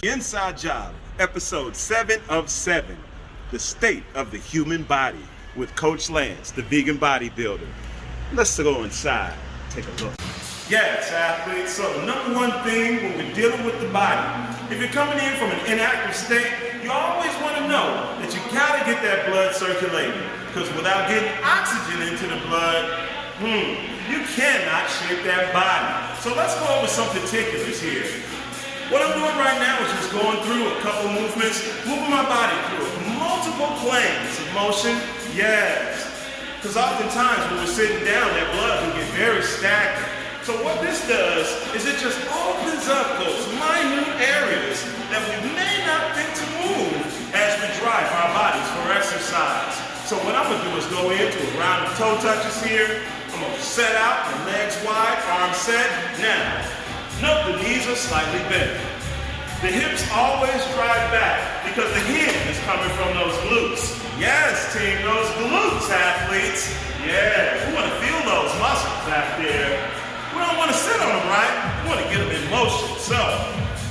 Inside Job, episode 7 of 7, the state of the human body with Coach Lance, the vegan bodybuilder. Let's go inside, take a look. Yes, athletes, so the number one thing when we're dealing with the body, if you're coming in from an inactive state, you always want to know that you gotta get that blood circulating, because without getting oxygen into the blood, you cannot shape that body. So let's go over some particulars here. What I'm doing right now is just going through a couple movements, moving my body through multiple planes of motion. Yes, because oftentimes when we're sitting down, that blood can get very stagnant. So what this does is it just opens up those minute areas that we may not think to move as we drive our bodies for exercise. So what I'm gonna do is go into a round of toe touches here. I'm gonna set out, the legs wide, arms set. Now, note the knees are slightly bent. The hips always drive back because the hinge is coming from those glutes. Yes, team, those glutes, athletes. Yeah, we want to feel those muscles back there. We don't want to sit on them, right? We want to get them in motion. So,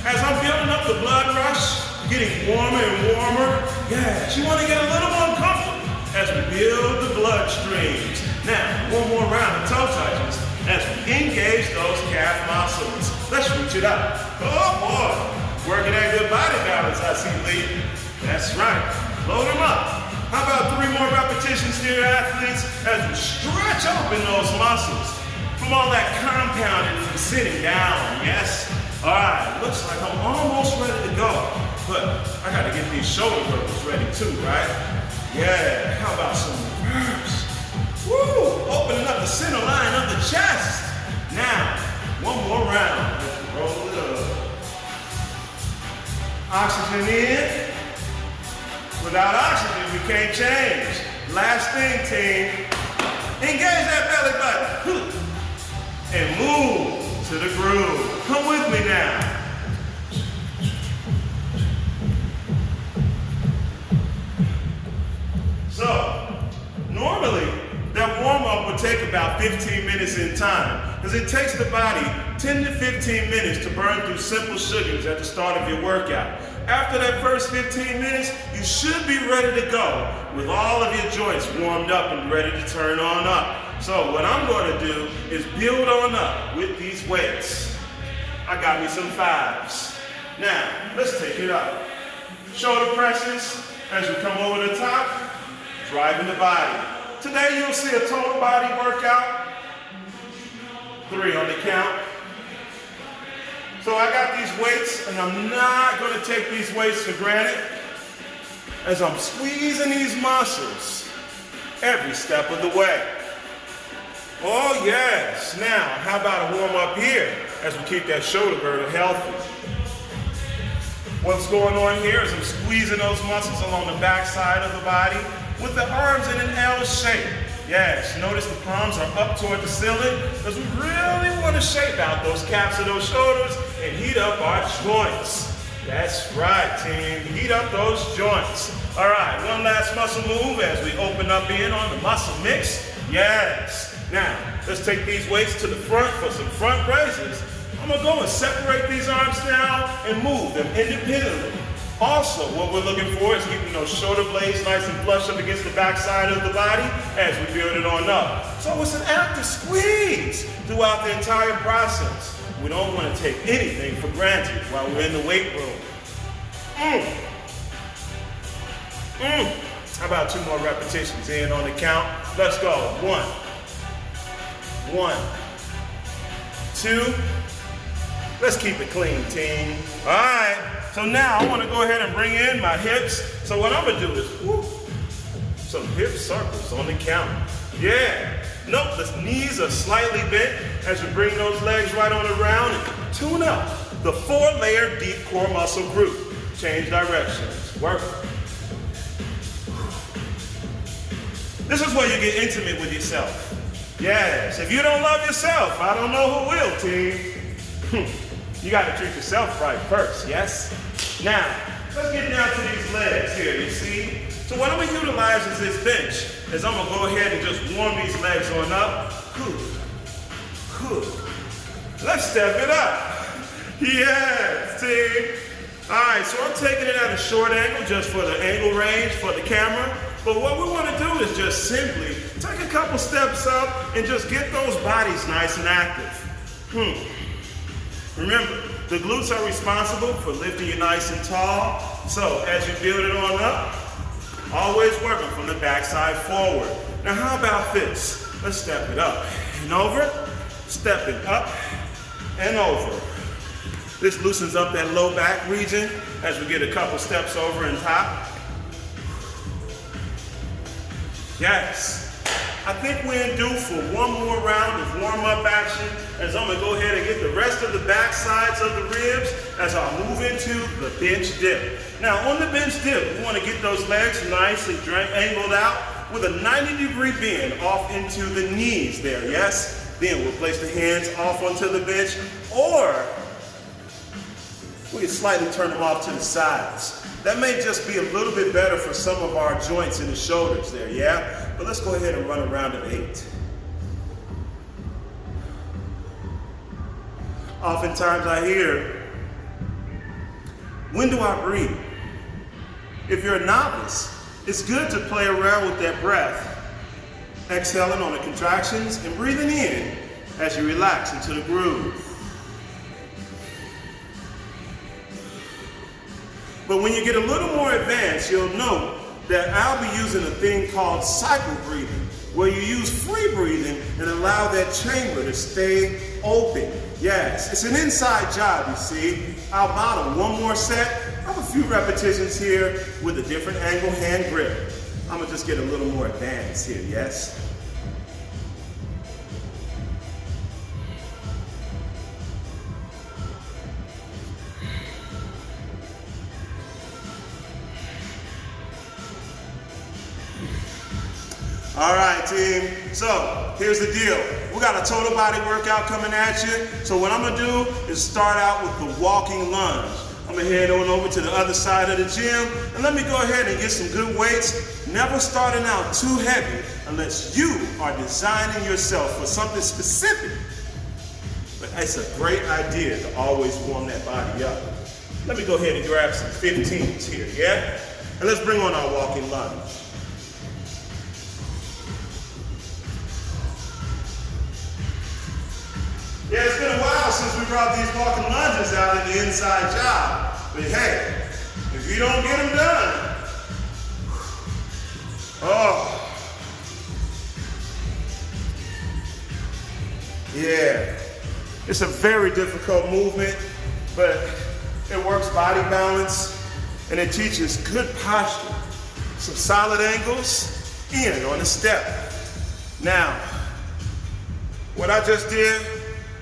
as I'm building up the blood rush, getting warmer and warmer, yes, you want to get a little more comfortable as we build the bloodstreams. Now, one more round of toe touches as we engage those calf muscles. Let's reach it up. Oh boy, working that good body balance, I see, Lee. That's right, load them up. How about 3 more repetitions here, athletes, as we stretch open those muscles from all that compounding from sitting down, yes? All right, looks like I'm almost ready to go, but I gotta get these shoulder girdles ready too, right? Yeah, how about some reverse? Woo! Opening up the center line of the chest. Now, one more round. Let's roll it up. Oxygen in. Without oxygen, we can't change. Last thing, team. Engage that belly button. And move to the groove. Come with me now. So, normally, that warm-up would take about 15 minutes in time, because it takes the body 10 to 15 minutes to burn through simple sugars at the start of your workout. After that first 15 minutes, you should be ready to go with all of your joints warmed up and ready to turn on up. So what I'm going to do is build on up with these weights. I got me some 5s. Now, let's take it up. Shoulder presses as we come over the top, driving the body. Today you'll see a total body workout, 3 on the count. So I got these weights and I'm not gonna take these weights for granted as I'm squeezing these muscles every step of the way. Oh yes, now how about a warm up here as we keep that shoulder girdle healthy. What's going on here is I'm squeezing those muscles along the back side of the body with the arms in an L shape. Yes, notice the palms are up toward the ceiling because we really want to shape out those calves of those shoulders and heat up our joints. That's right, team, heat up those joints. All right, one last muscle move as we open up in on the muscle mix. Yes, now let's take these weights to the front for some front raises. I'm gonna go and separate these arms now and move them independently. Also, what we're looking for is keeping those shoulder blades nice and flush up against the back side of the body as we build it on up. So it's an active squeeze throughout the entire process. We don't want to take anything for granted while we're in the weight room. How about 2 more repetitions in on the count? Let's go. 1, 1, 2. Let's keep it clean, team. All right. So now I want to go ahead and bring in my hips. So what I'm gonna do is some hip circles on the count. Yeah. Nope, the knees are slightly bent as we bring those legs right on around and tune up the 4-layer deep core muscle group. Change directions. Work. This is where you get intimate with yourself. Yes, if you don't love yourself, I don't know who will, team. You gotta treat yourself right first, yes? Now, let's get down to these legs here, you see? So what I'm gonna utilize is this bench, is I'm gonna go ahead and just warm these legs on up. Let's step it up. Yes, team. All right, so I'm taking it at a short angle just for the angle range for the camera. But what we want to do is just simply take a couple steps up and just get those bodies nice and active. Remember, the glutes are responsible for lifting you nice and tall. So as you build it on up, always working from the backside forward. Now how about this? Let's step it up and over, step it up and over. This loosens up that low back region as we get a couple steps over and top. Yes. I think we're due for one more round of warm-up action as I'm gonna go ahead and get the rest of the back sides of the ribs as I move into the bench dip. Now on the bench dip, we wanna get those legs nice and angled out with a 90-degree bend off into the knees there, yes? Then we'll place the hands off onto the bench, or we can slightly turn them off to the sides. That may just be a little bit better for some of our joints in the shoulders there, yeah? But let's go ahead and run a round of 8. Oftentimes I hear, when do I breathe? If you're a novice, it's good to play around with that breath, exhaling on the contractions and breathing in as you relax into the groove. But when you get a little more advanced, you'll note that I'll be using a thing called cycle breathing, where you use free breathing and allow that chamber to stay open. Yes, it's an inside job, you see. I'll model one more set. I have a few repetitions here with a different angle hand grip. I'm gonna just get a little more advanced here, yes? All right, team. So here's the deal. We got a total body workout coming at you. So what I'm gonna do is start out with the walking lunge. I'm gonna head on over to the other side of the gym and let me go ahead and get some good weights. Never starting out too heavy unless you are designing yourself for something specific. But it's a great idea to always warm that body up. Let me go ahead and grab some 15s here, yeah? And let's bring on our walking lunge. Yeah, it's been a while since we brought these walking lunges out in the inside job. But hey, if you don't get them done, yeah. It's a very difficult movement, but it works body balance and it teaches good posture. Some solid angles in on the step. Now, what I just did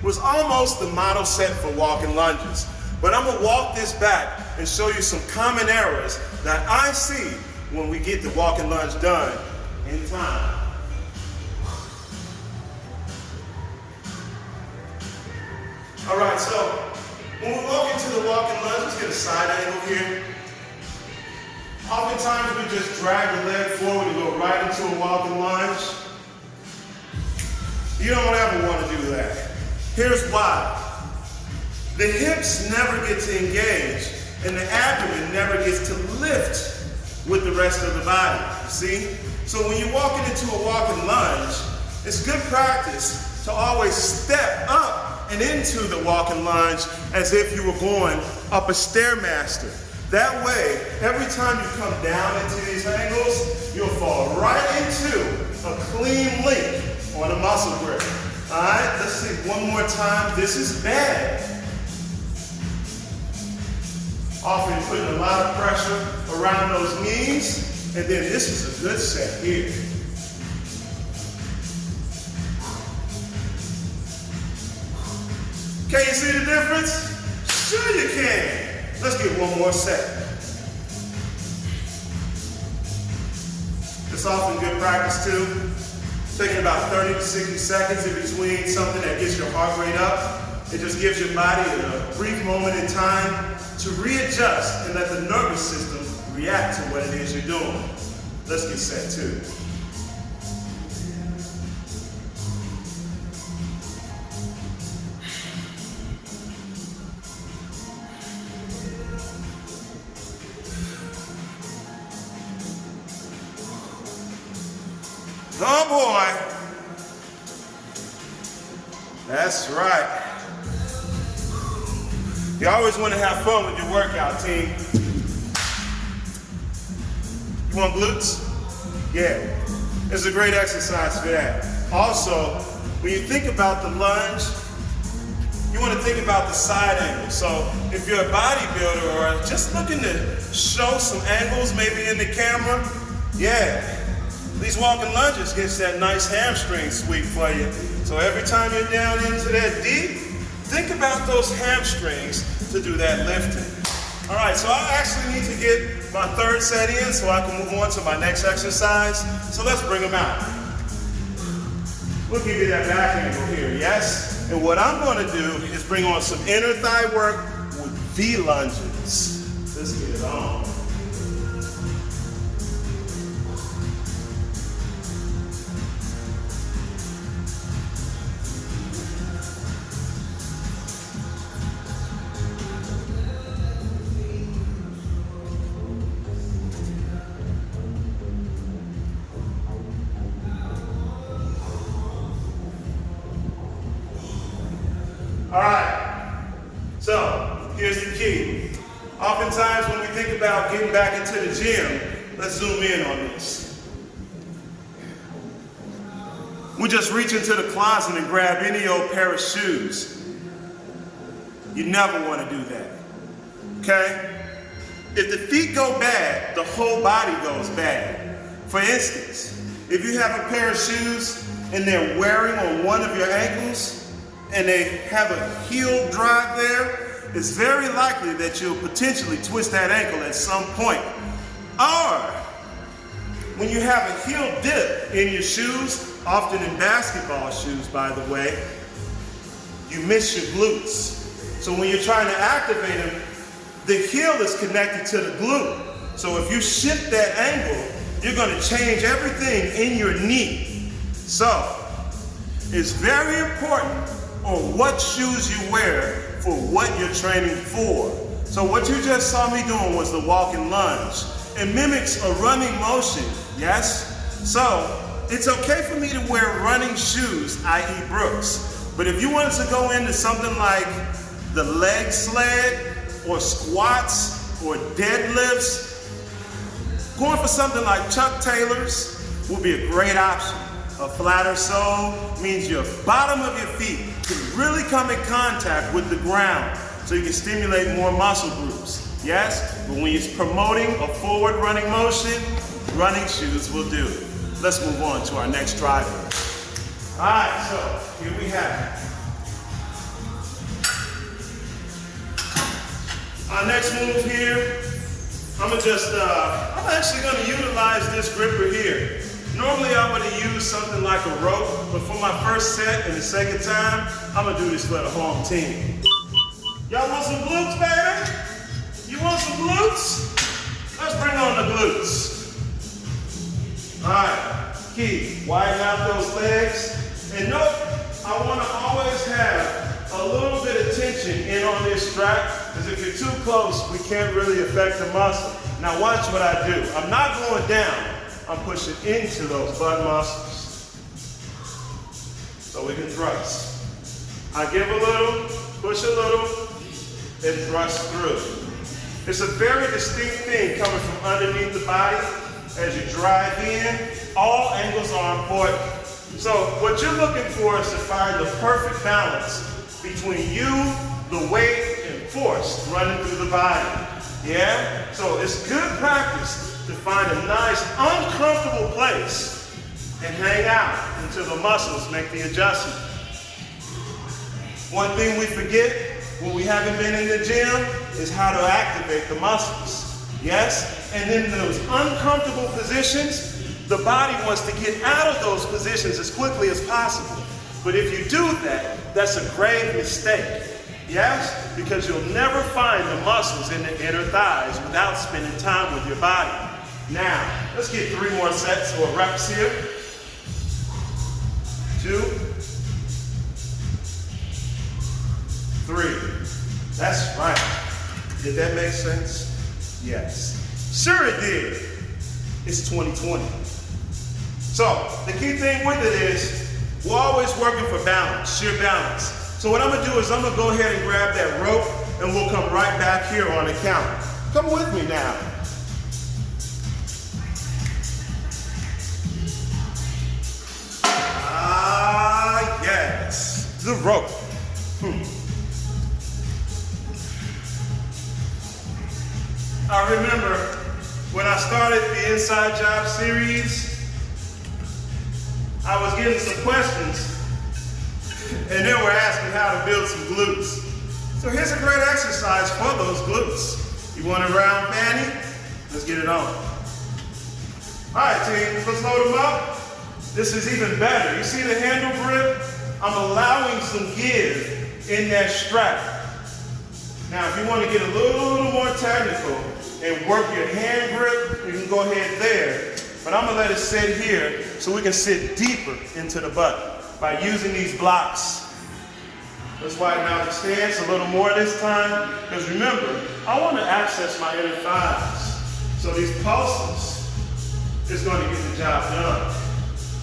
was almost the model set for walking lunges. But I'm gonna walk this back and show you some common errors that I see when we get the walking lunge done in time. All right, so when we walk into the walking lunge, let's get a side angle here. Oftentimes we just drag the leg forward and go right into a walking lunge. You don't ever want to do that. Here's why. The hips never get to engage and the abdomen never gets to lift with the rest of the body, you see? So when you're walking into a walking lunge, it's good practice to always step up and into the walking lunge as if you were going up a Stairmaster. That way, every time you come down into these angles, you'll fall right into a clean link on a muscle grip. All right, let's see one more time. This is bad. Often putting a lot of pressure around those knees, and then this is a good set here. Can you see the difference? Sure you can. Let's get one more set. It's often good practice too. Taking about 30 to 60 seconds in between something that gets your heart rate up. It just gives your body a brief moment in time to readjust and let the nervous system react to what it is you're doing. Let's get set too. Oh boy. That's right. You always want to have fun with your workout, team. You want glutes? Yeah. It's a great exercise for that. Also, when you think about the lunge, you want to think about the side angle. So if you're a bodybuilder or just looking to show some angles maybe in the camera, yeah, these walking lunges gets that nice hamstring sweep for you. So every time you're down into that deep, think about those hamstrings to do that lifting. All right, so I actually need to get my third set in so I can move on to my next exercise. So let's bring them out. We'll give you that back angle here, yes? And what I'm gonna do is bring on some inner thigh work with V lunges. Let's get it on. All right, so here's the key. Oftentimes when we think about getting back into the gym, let's zoom in on this. We just reach into the closet and grab any old pair of shoes. You never want to do that, okay? If the feet go bad, the whole body goes bad. For instance, if you have a pair of shoes and they're wearing on one of your ankles, and they have a heel drive there, it's very likely that you'll potentially twist that ankle at some point. Or, when you have a heel dip in your shoes, often in basketball shoes, by the way, you miss your glutes. So when you're trying to activate them, the heel is connected to the glute. So if you shift that angle, you're gonna change everything in your knee. So, it's very important or what shoes you wear for what you're training for. So what you just saw me doing was the walking lunge. It mimics a running motion, yes? So it's okay for me to wear running shoes, i.e. Brooks. But if you wanted to go into something like the leg sled or squats or deadlifts, going for something like Chuck Taylor's will be a great option. A flatter sole means your bottom of your feet can really come in contact with the ground so you can stimulate more muscle groups. Yes? But when you're promoting a forward running motion, running shoes will do. Let's move on to our next driver. All right, so here we have it. Our next move here, I'm actually gonna utilize this gripper here. Normally I would have used something like a rope, but for my first set and the second time, I'm gonna do this for the home team. Y'all want some glutes, baby? You want some glutes? Let's bring on the glutes. All right, key, widen out those legs. And note, I wanna always have a little bit of tension in on this strap, because if you're too close, we can't really affect the muscle. Now watch what I do. I'm not going down. I'm pushing into those butt muscles so we can thrust. I give a little, push a little, and thrust through. It's a very distinct thing coming from underneath the body as you drive in. All angles are important. So what you're looking for is to find the perfect balance between you, the weight, and force running through the body. Yeah? So it's good practice to find a nice, uncomfortable place and hang out until the muscles make the adjustment. One thing we forget when we haven't been in the gym is how to activate the muscles. Yes? And in those uncomfortable positions, the body wants to get out of those positions as quickly as possible. But if you do that, that's a grave mistake. Yes? Because you'll never find the muscles in the inner thighs without spending time with your body. Now, let's get 3 more sets or reps here. 2, 3. That's right. Did that make sense? Yes. Sure it did. It's 2020. So the key thing with it is we're always working for balance, sheer balance. So what I'm gonna do is I'm gonna go ahead and grab that rope and we'll come right back here on the counter. Come with me now. Ah, yes, the rope. I remember when I started the Inside Job series, I was getting some questions and they were asking how to build some glutes. So here's a great exercise for those glutes. You want a round fanny? Let's get it on. All right, team, let's load them up. This is even better. You see the handle grip? I'm allowing some give in that strap. Now, if you want to get a little more technical and work your hand grip, you can go ahead there. But I'm gonna let it sit here so we can sit deeper into the butt by using these blocks. Let's widen out the stance a little more this time, because remember, I want to access my inner thighs. So these pulses is going to get the job done.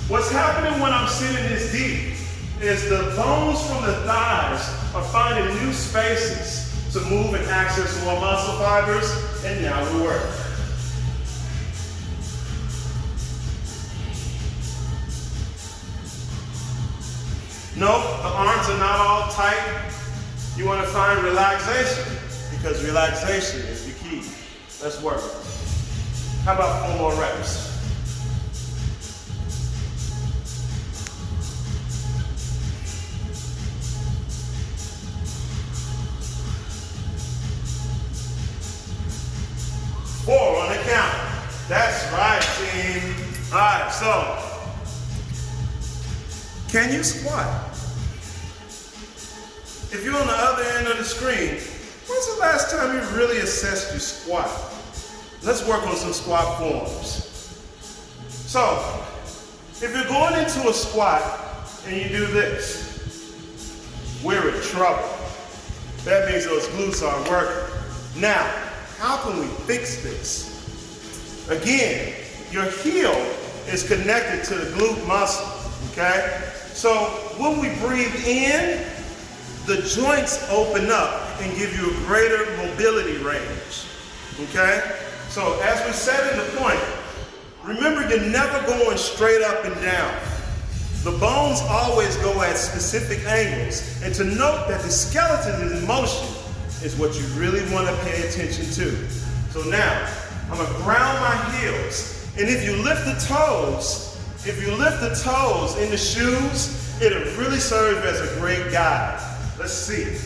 What's happening when I'm sitting this deep is the bones from the thighs are finding new spaces to move and access more muscle fibers, and now we work. Nope, the arms are not all tight. You want to find relaxation, because relaxation is the key. Let's work. How about 4 more reps? Four on the count. That's right, team. All right, so can you squat? If you're on the other end of the screen, when's the last time you really assessed your squat? Let's work on some squat forms. So, if you're going into a squat and you do this, we're in trouble. That means those glutes aren't working. Now, how can we fix this? Again, your heel is connected to the glute muscle, okay? So when we breathe in, the joints open up and give you a greater mobility range, okay? So as we said in the point, remember you're never going straight up and down. The bones always go at specific angles. And to note that the skeleton is in motion is what you really want to pay attention to. So now, I'm gonna ground my heels. And if you lift the toes in the shoes, it'll really serve as a great guide. Let's see.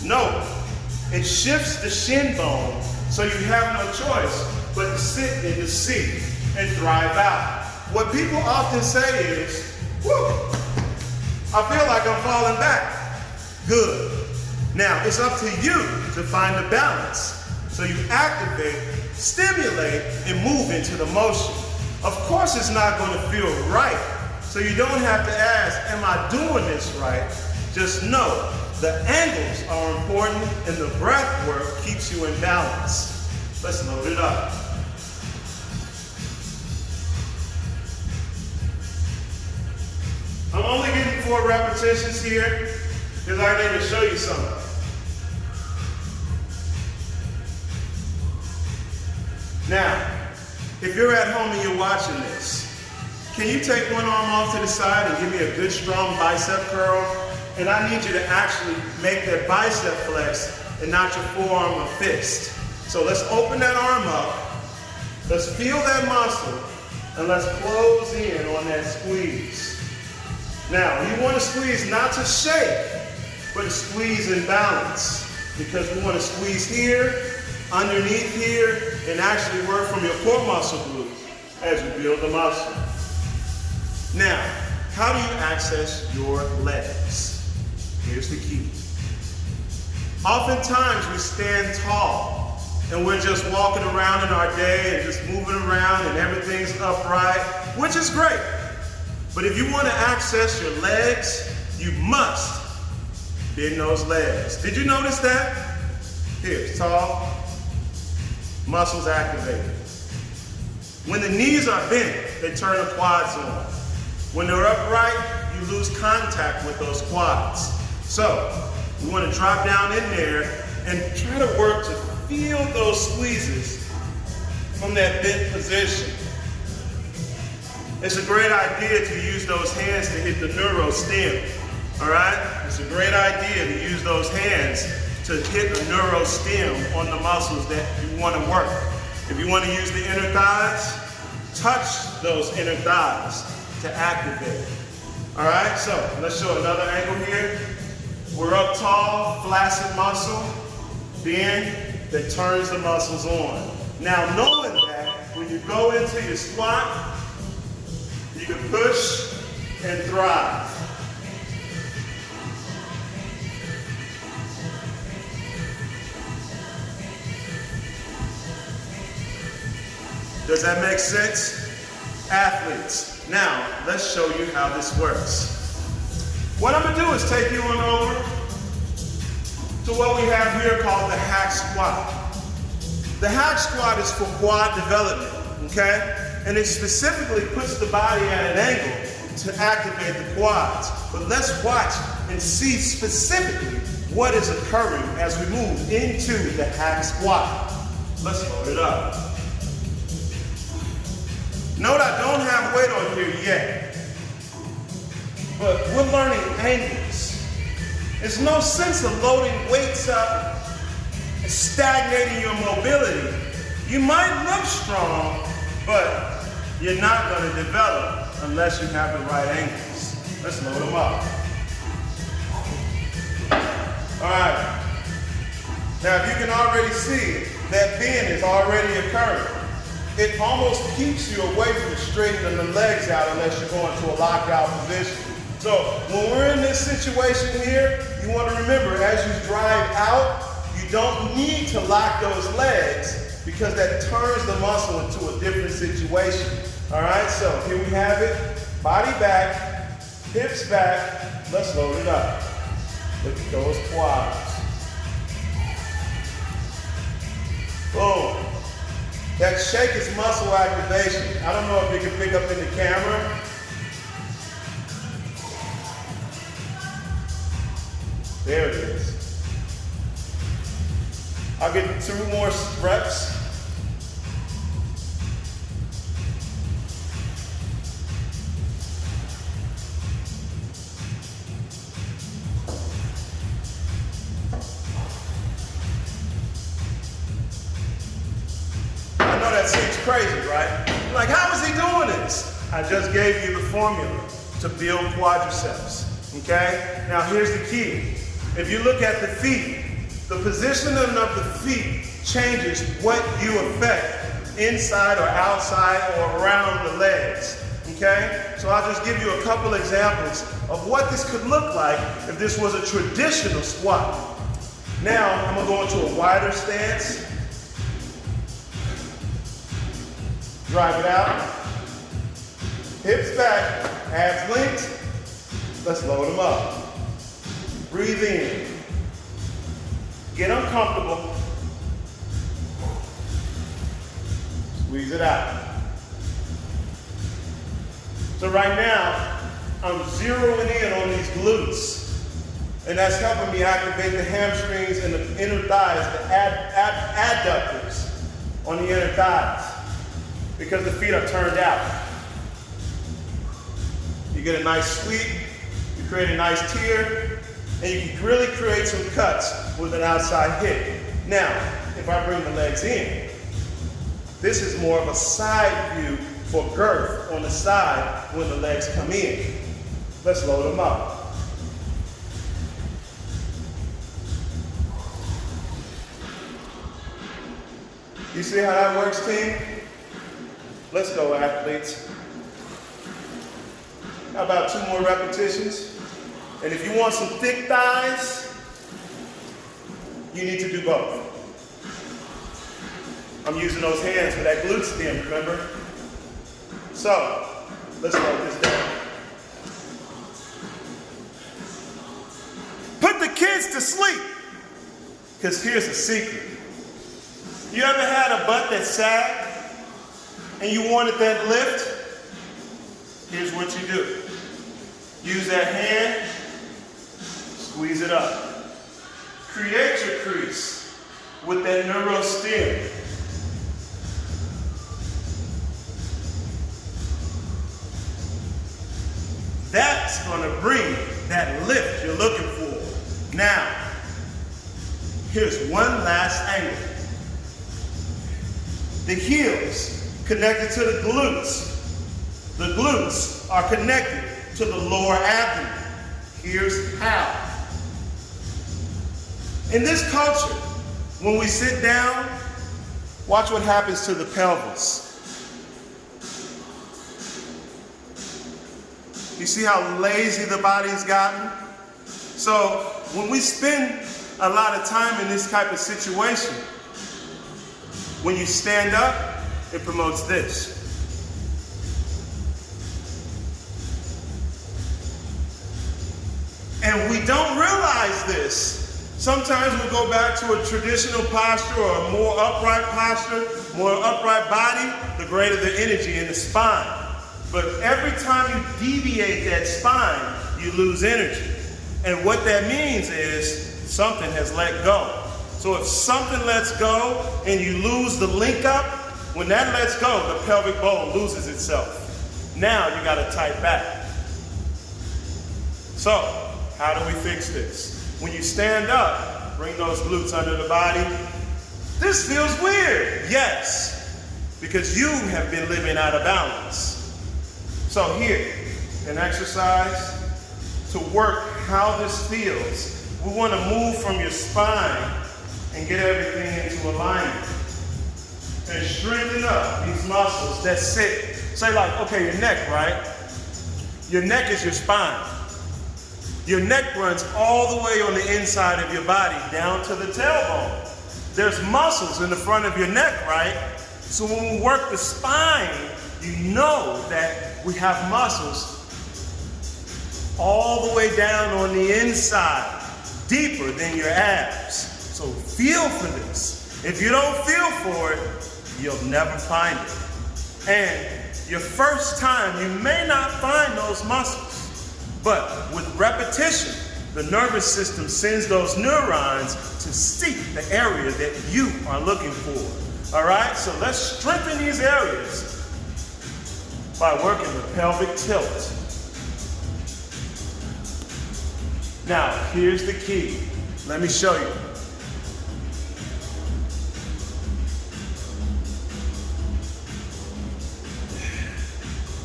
Note, it shifts the shin bone, so you have no choice but to sit in the seat and thrive out. What people often say is, whoo, I feel like I'm falling back. Good. Now, it's up to you to find the balance. So you activate, stimulate, and move into the motion. Of course, it's not going to feel right. So you don't have to ask, am I doing this right? Just know the angles are important and the breath work keeps you in balance. Let's load it up. I'm only getting 4 repetitions here because I need to show you something. Now, if you're at home and you're watching this, can you take one arm off to the side and give me a good strong bicep curl? And I need you to actually make that bicep flex and not your forearm or fist. So let's open that arm up. Let's feel that muscle and let's close in on that squeeze. Now, you want to squeeze not to shake, but to squeeze in balance, because we want to squeeze here, underneath here, and actually work from your core muscle group as we build the muscle. Now, how do you access your legs? Here's the key. Oftentimes we stand tall and we're just walking around in our day and just moving around and everything's upright, which is great. But if you want to access your legs, you must bend those legs. Did you notice that? Here, tall, muscles activated. When the knees are bent, they turn the quads on. When they're upright, you lose contact with those quads. So, we want to drop down in there and try to work to feel those squeezes from that bent position. It's a great idea to use those hands to hit the neurostim, all right? It's a great idea to use those hands to hit the neurostim on the muscles that you want to work. If you want to use the inner thighs, touch those inner thighs to activate. All right, so let's show another angle here. We're up tall, flaccid muscle, then that turns the muscles on. Now knowing that, when you go into your squat, you can push and thrive. Does that make sense? Athletes, now let's show you how this works. What I'm gonna do is take you on over to what we have here called the hack squat. The hack squat is for quad development, okay? And it specifically puts the body at an angle to activate the quads. But let's watch and see specifically what is occurring as we move into the hack squat. Let's load it up. Note I don't have weight on here yet, but we're learning angles. There's no sense of loading weights up and stagnating your mobility. You might look strong, but you're not going to develop unless you have the right angles. Let's load them up. All right. Now, if you can already see, that bend is already occurring. It almost keeps you away from straightening the legs out unless you're going to a lockout position. So when we're in this situation here, you want to remember as you drive out, you don't need to lock those legs because that turns the muscle into a different situation. All right, so here we have it. Body back, hips back. Let's load it up. Look at those quads. Boom. That shake is muscle activation. I don't know if you can pick up in the camera. There it is. I'll get 2 more reps. I know that seems crazy, right? Like, how is he doing this? I just gave you the formula to build quadriceps, okay? Now here's the key. If you look at the feet, the positioning of the feet changes what you affect inside or outside or around the legs, okay? So I'll just give you a couple examples of what this could look like if this was a traditional squat. Now I'm gonna go into a wider stance. Drive it out. Hips back, abs linked. Let's load them up. Breathe in. Get uncomfortable. Squeeze it out. So right now, I'm zeroing in on these glutes. And that's helping me activate the hamstrings and the inner thighs, the adductors on the inner thighs. Because the feet are turned out. You get a nice sweep, you create a nice tier, and you can really create some cuts with an outside hip. Now, if I bring the legs in, this is more of a side view for girth on the side when the legs come in. Let's load them up. You see how that works, team? Let's go, athletes. How about 2 more repetitions? And if you want some thick thighs, you need to do both. I'm using those hands for that glute stim, remember? So, let's load this down. Put the kids to sleep. Because here's the secret. You ever had a butt that sagged and you wanted that lift? Here's what you do. Use that hand, squeeze it up. Create your crease with that neurostim. That's going to bring that lift you're looking for. Now, here's one last angle. The heels connected to the glutes. The glutes are connected to the lower abdomen. Here's how. In this culture, when we sit down, watch what happens to the pelvis. You see how lazy the body's gotten? So when we spend a lot of time in this type of situation, when you stand up, it promotes this. And we don't realize this. Sometimes we'll go back to a traditional posture or a more upright posture, more upright body, the greater the energy in the spine. But every time you deviate that spine, you lose energy. And what that means is something has let go. So if something lets go and you lose the link up, when that lets go, the pelvic bone loses itself. Now you got to tighten back. So how do we fix this? When you stand up, bring those glutes under the body. This feels weird. Yes, because you have been living out of balance. So here, an exercise to work how this feels. We want to move from your spine and get everything into alignment. And strengthen up these muscles that sit. Say like, okay, your neck, right? Your neck is your spine. Your neck runs all the way on the inside of your body down to the tailbone. There's muscles in the front of your neck, right? So when we work the spine, you know that we have muscles all the way down on the inside, deeper than your abs. So feel for this. If you don't feel for it, you'll never find it. And your first time, you may not find those muscles, but with repetition, the nervous system sends those neurons to seek the area that you are looking for. All right, so let's strengthen these areas by working the pelvic tilt. Now, here's the key. Let me show you.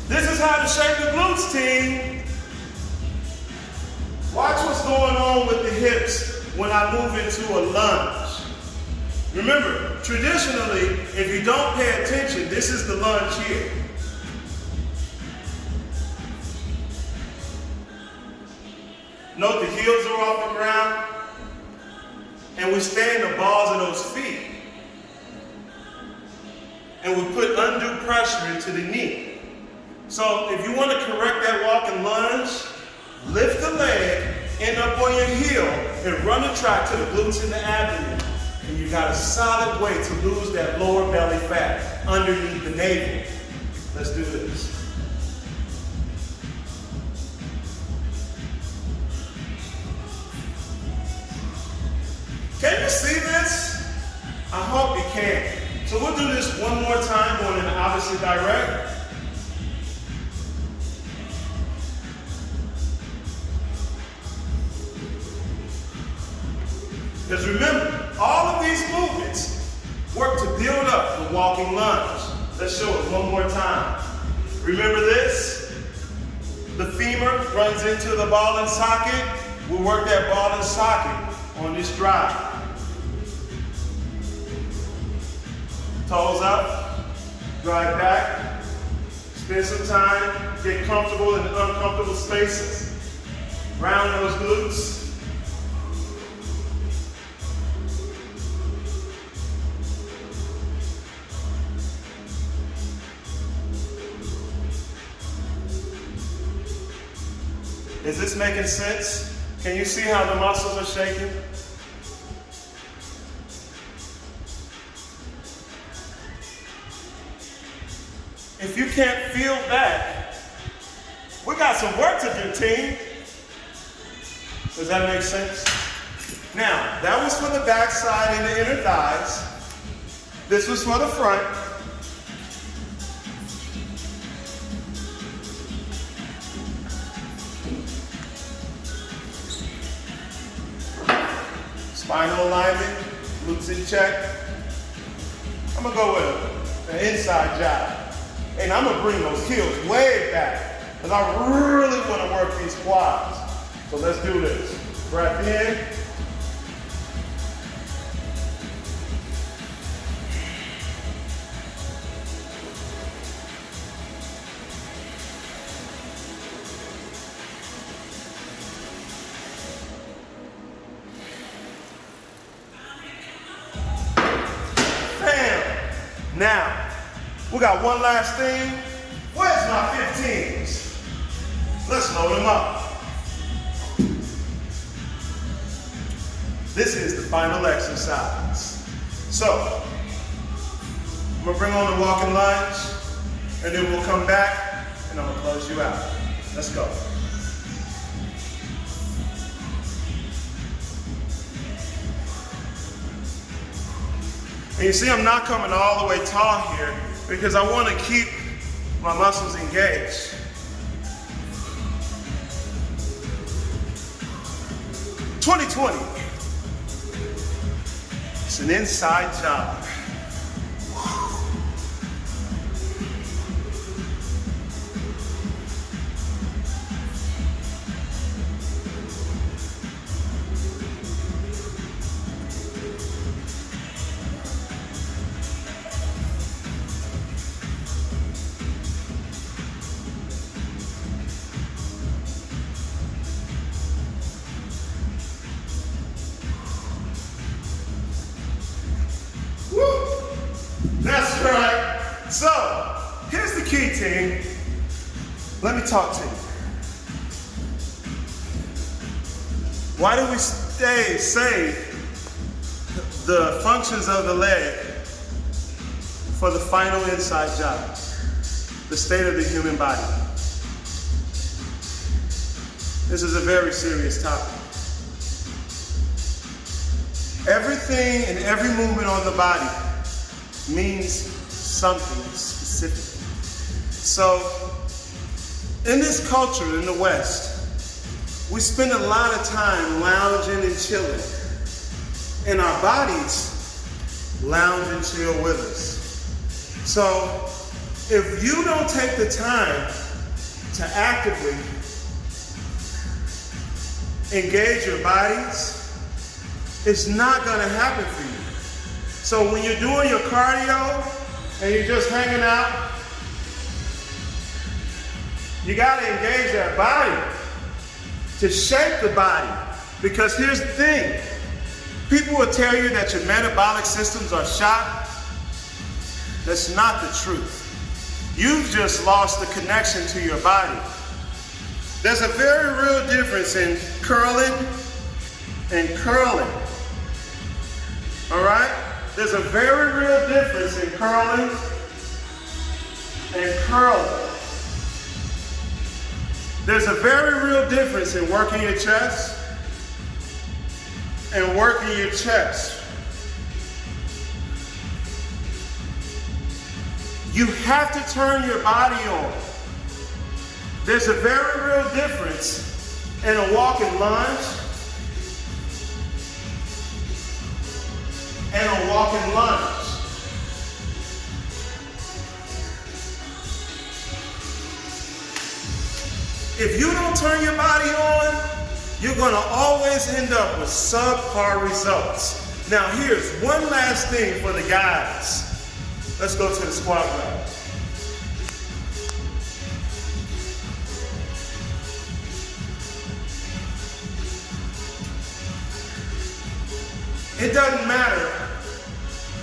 This is how to shape the glutes, team. Watch what's going on with the hips when I move into a lunge. Remember, traditionally, if you don't pay attention, this is the lunge here. Note the heels are off the ground, and we stay in the balls of those feet. And we put undue pressure into the knee. So if you want to correct that walking lunge, lift the leg, end up on your heel, and run the track to the glutes and the abdomen. And you got a solid way to lose that lower belly fat underneath the navel. Let's do this. Can you see this? I hope you can. So we'll do this one more time going in the opposite direction. Because remember, all of these movements work to build up the walking lunge. Let's show it one more time. Remember this? The femur runs into the ball and socket. We'll work that ball and socket on this drive. Toes up, drive back, spend some time, get comfortable in uncomfortable spaces. Round those glutes. Is this making sense? Can you see how the muscles are shaking? If you can't feel that, we got some work to do, team. Does that make sense? Now, that was for the back side and the inner thighs. This was for the front. Spinal alignment, glutes in check. I'm gonna go with an inside jab. And I'm gonna bring those heels way back, because I really wanna work these quads. So let's do this. Breath in. Now, we got one last thing. Where's my 15s? Let's load them up. This is the final exercise. So, I'm gonna bring on the walking lunge, and then we'll come back, and I'm gonna close you out. Let's go. And you see, I'm not coming all the way tall here because I want to keep my muscles engaged. "2020." It's an inside job. That's right. So, here's the key, team. Let me talk to you. Why do we save the functions of the leg for the final inside job? The state of the human body. This is a very serious topic. Everything and every movement on the body means something specific. So, in this culture in the West, we spend a lot of time lounging and chilling, and our bodies lounge and chill with us. So, if you don't take the time to actively engage your bodies, it's not gonna happen for you. So when you're doing your cardio and you're just hanging out, you gotta engage that body to shape the body. Because here's the thing, people will tell you that your metabolic systems are shot. That's not the truth. You've just lost the connection to your body. There's a very real difference in curling and curling. All right? There's a very real difference in curling and curling. There's a very real difference in working your chest and working your chest. You have to turn your body on. There's a very real difference in a walking lunge and a walking lunge. If you don't turn your body on, you're gonna always end up with subpar results. Now here's one last thing for the guys. Let's go to the squat rack. It doesn't matter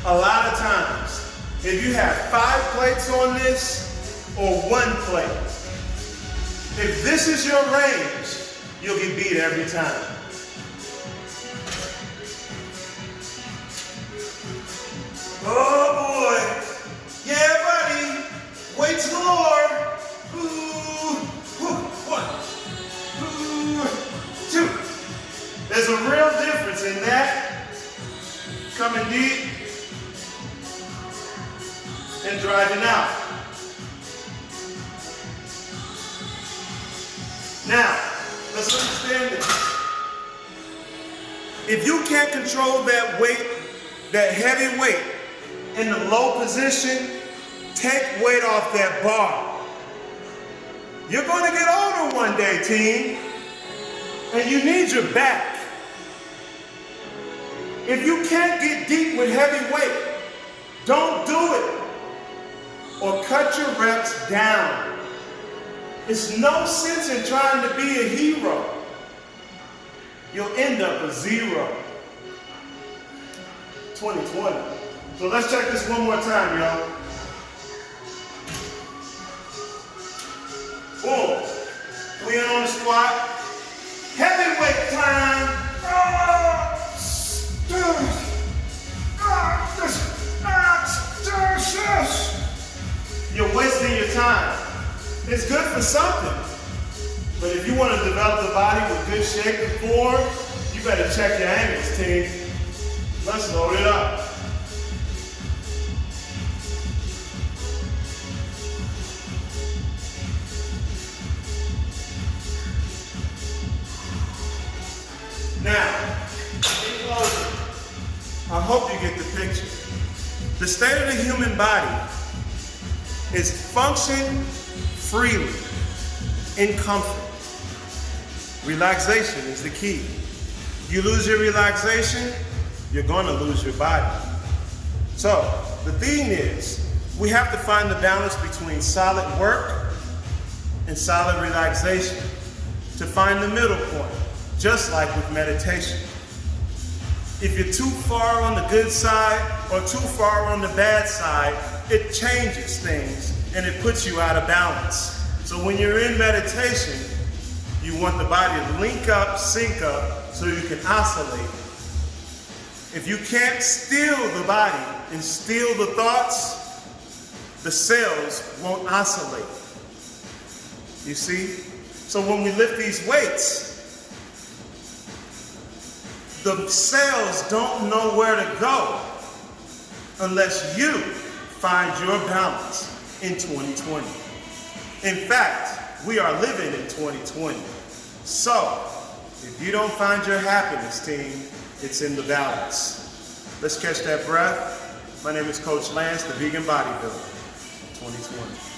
a lot of times if you have 5 plates on this or 1 plate. If this is your range, you'll get beat every time. Oh boy. Yeah, buddy. Weights Coming deep and driving out. Now, let's understand this. If you can't control that weight, that heavy weight, in the low position, take weight off that bar. You're going to get older one day, team, and you need your back. If you can't get deep with heavy weight, don't do it, or cut your reps down. It's no sense in trying to be a hero. You'll end up a zero. 2020. So let's check this one more time, y'all. Boom. We in on the squat. Heavyweight time. You're wasting your time. It's good for something. But if you want to develop the body with good shape and form, you better check your angles, team. Let's load it up. Now, in closing, I hope you get the picture. The state of the human body is function freely in comfort. Relaxation is the key. You lose your relaxation, you're gonna lose your body. So, the thing is, we have to find the balance between solid work and solid relaxation to find the middle point, just like with meditation. If you're too far on the good side or too far on the bad side, it changes things and it puts you out of balance. So when you're in meditation, you want the body to link up, sync up, so you can oscillate. If you can't still the body and still the thoughts, the cells won't oscillate. You see? So when we lift these weights, the cells don't know where to go unless you find your balance in 2020. In fact, we are living in 2020. So, if you don't find your happiness, team, it's in the balance. Let's catch that breath. My name is Coach Lance, the Vegan Bodybuilder, 2020.